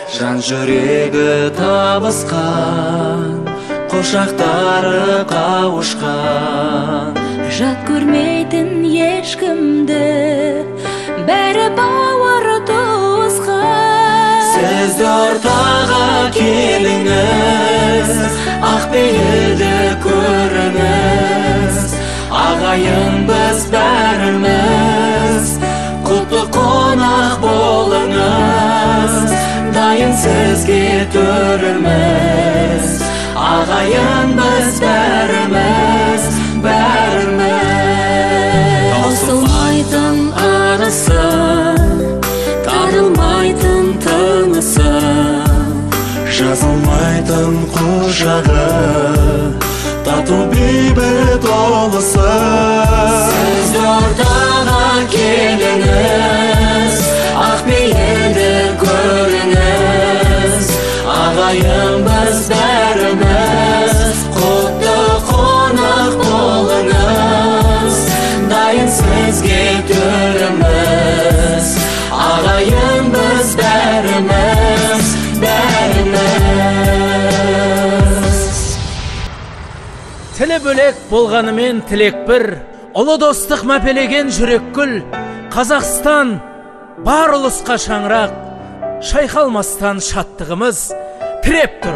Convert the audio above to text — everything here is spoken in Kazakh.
жан жүрегі табысқан, құшақтары қауышқан. Жат көрмейтін ешкімді, бәрі бауыр туысқан. Сізді ортаға келіңіз, ақпейілді көріңіз. Ағайын біз бәріміз, құтты қонақ болыңыз. Дайын сізге төріміз, ағайын біз бәріміз, бәріміз. Таусылмайтын арысы, тарылмайтын тынысы, жазылмайтын құшағы, тату бейбіт олысы. Сізді ортаға келіңіз, ақпейілді көріңіз. Ағайын біз бәріміз, құтты қонақ болыңыз. Дайын сізге төріміз, ағайын біз бәріміз, бәріміз. Тілі бөлек болғанымен тілек бір, ұлы достық мәпелеген жүрек гүл. Қазақстан бар ұлысқа шаңырақ, шайқалмастан шаттығымыз тіреп тұр